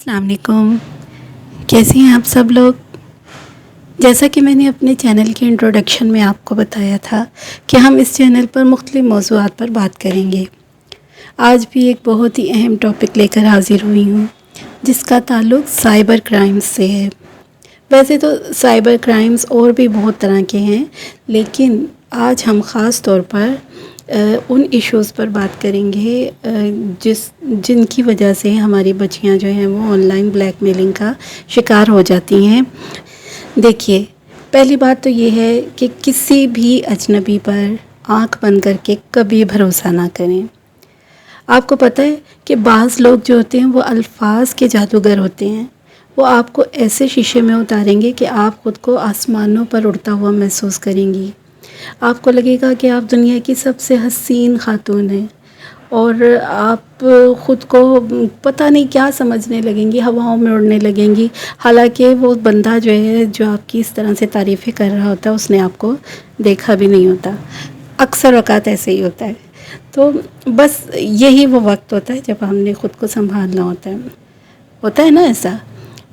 अस्सलाम वालेकुम। कैसे हैं आप सब लोग। जैसा कि मैंने अपने चैनल के इंट्रोडक्शन में आपको बताया था कि हम इस चैनल पर मुख्तलिफ मौज़ूआत पर बात करेंगे। आज भी एक बहुत ही अहम टॉपिक लेकर हाज़िर हुई हूँ जिसका ताल्लुक़ साइबर क्राइम्स से है। वैसे तो साइबर क्राइम्स और भी बहुत तरह के हैं, लेकिन आज हम ख़ास तौर पर उन इश्यूज़ पर बात करेंगे जिनकी वजह से हमारी बच्चियां जो हैं वो ऑनलाइन ब्लैकमेलिंग का शिकार हो जाती हैं। देखिए, पहली बात तो ये है कि किसी भी अजनबी पर आंख बंद करके कभी भरोसा ना करें। आपको पता है कि बाज़ लोग जो होते हैं वो अल्फाज के जादूगर होते हैं। वो आपको ऐसे शीशे में उतारेंगे कि आप ख़ुद को आसमानों पर उड़ता हुआ महसूस करेंगी। आपको लगेगा कि आप दुनिया की सबसे हसीन खातून हैं और आप ख़ुद को पता नहीं क्या समझने लगेंगी, हवाओं में उड़ने लगेंगी। हालांकि वो बंदा जो है, जो आपकी इस तरह से तारीफ़ें कर रहा होता है, उसने आपको देखा भी नहीं होता। अक्सर औक़ात ऐसे ही होता है। तो बस यही वो वक्त होता है जब हमने ख़ुद को संभालना होता है ना ऐसा।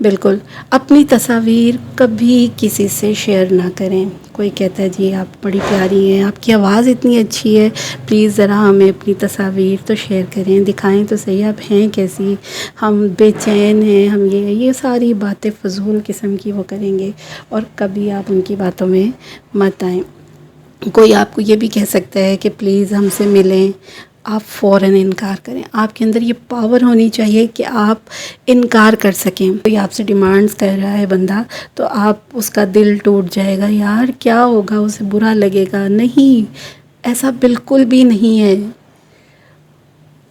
बिल्कुल, अपनी तस्वीर कभी किसी से शेयर ना करें। कोई कहता है जी आप बड़ी प्यारी हैं, आपकी आवाज़ इतनी अच्छी है, प्लीज़ ज़रा हमें अपनी तस्वीर तो शेयर करें, दिखाएं तो सही आप हैं कैसी, हम बेचैन हैं, हम ये सारी बातें फ़ज़ूल किस्म की वो करेंगे और कभी आप उनकी बातों में मत आएँ। कोई आपको ये भी कह सकता है कि प्लीज़ हमसे मिलें, आप फ़ौरन इनकार करें। आपके अंदर ये पावर होनी चाहिए कि आप इनकार कर सकें। कोई आपसे डिमांड्स कर रहा है बंदा, तो आप उसका दिल टूट जाएगा, यार क्या होगा, उसे बुरा लगेगा। नहीं, ऐसा बिल्कुल भी नहीं है।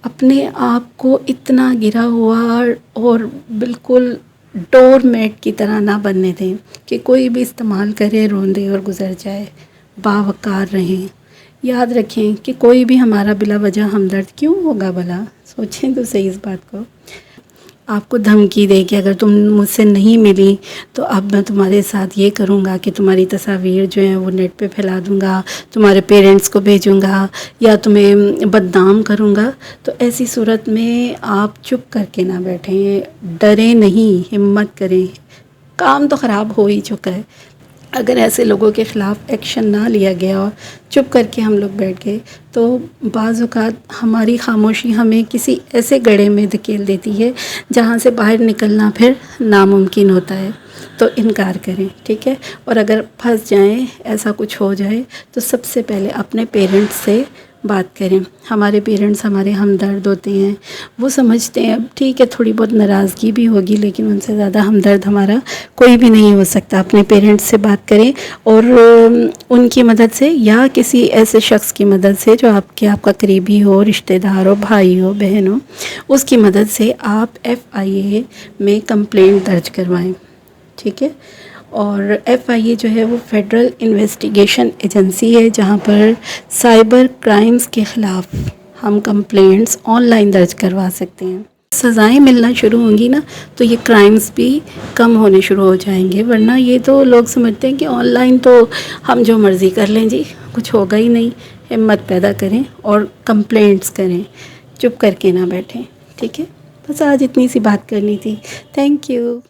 अपने आप को इतना गिरा हुआ और बिल्कुल डोर मैट की तरह ना बनने दें कि कोई भी इस्तेमाल करे, रोंदे और गुज़र जाए। बावकार रहें। याद रखें कि कोई भी हमारा बिला वजह हमदर्द क्यों होगा भला। सोचें तो सही इस बात को। आपको धमकी दे कि अगर तुम मुझसे नहीं मिली तो अब मैं तुम्हारे साथ ये करूँगा कि तुम्हारी तस्वीर जो है वो नेट पे फैला दूँगा, तुम्हारे पेरेंट्स को भेजूँगा या तुम्हें बदनाम करूँगा। तो ऐसी सूरत में आप चुप करके ना बैठें, डरें नहीं, हिम्मत करें। काम तो ख़राब हो ही चुका है। अगर ऐसे लोगों के ख़िलाफ़ एक्शन ना लिया गया और चुप करके हम लोग बैठ गए तो बाज़ औक़ात हमारी खामोशी हमें किसी ऐसे गड्ढे में धकेल देती है जहाँ से बाहर निकलना फिर नामुमकिन होता है। तो इनकार करें, ठीक है। और अगर फंस जाएं, ऐसा कुछ हो जाए, तो सबसे पहले अपने पेरेंट्स से बात करें। हमारे पेरेंट्स हमारे हमदर्द होते हैं, वो समझते हैं अब ठीक है थोड़ी बहुत नाराज़गी भी होगी, लेकिन उनसे ज़्यादा हमदर्द हमारा कोई भी नहीं हो सकता। अपने पेरेंट्स से बात करें और उनकी मदद से या किसी ऐसे शख्स की मदद से जो आपका करीबी हो, रिश्तेदार हो, भाई हो, बहन हो, उसकी मदद से आप FIA में कंप्लेंट दर्ज करवाएं, ठीक है। और FIA जो है वो फेडरल इन्वेस्टिगेशन एजेंसी है जहाँ पर साइबर क्राइम्स के ख़िलाफ़ हम कंप्लेंट्स ऑनलाइन दर्ज करवा सकते हैं। सज़ाएं मिलना शुरू होंगी ना तो ये क्राइम्स भी कम होने शुरू हो जाएंगे। वरना ये तो लोग समझते हैं कि ऑनलाइन तो हम जो मर्ज़ी कर लें जी, कुछ होगा ही नहीं। हिम्मत पैदा करें और कंप्लेंट्स करें, चुप करके ना बैठें, ठीक है। बस आज इतनी सी बात करनी थी। Thank you.